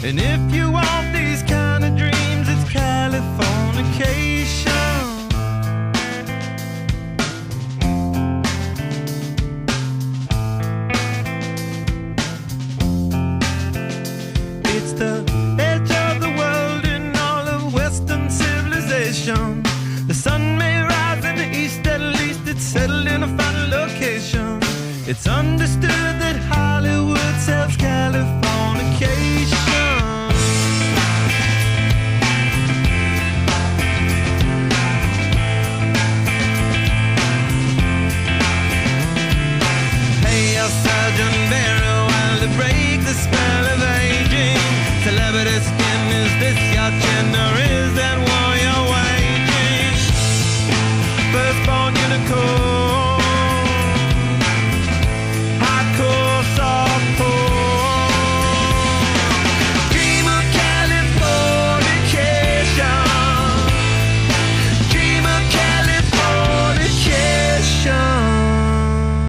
And if you want these kind of dreams, it's Californication. It's the edge of the world in all of Western civilization. The sun may rise in the east, at least it's settled in a final location. It's understood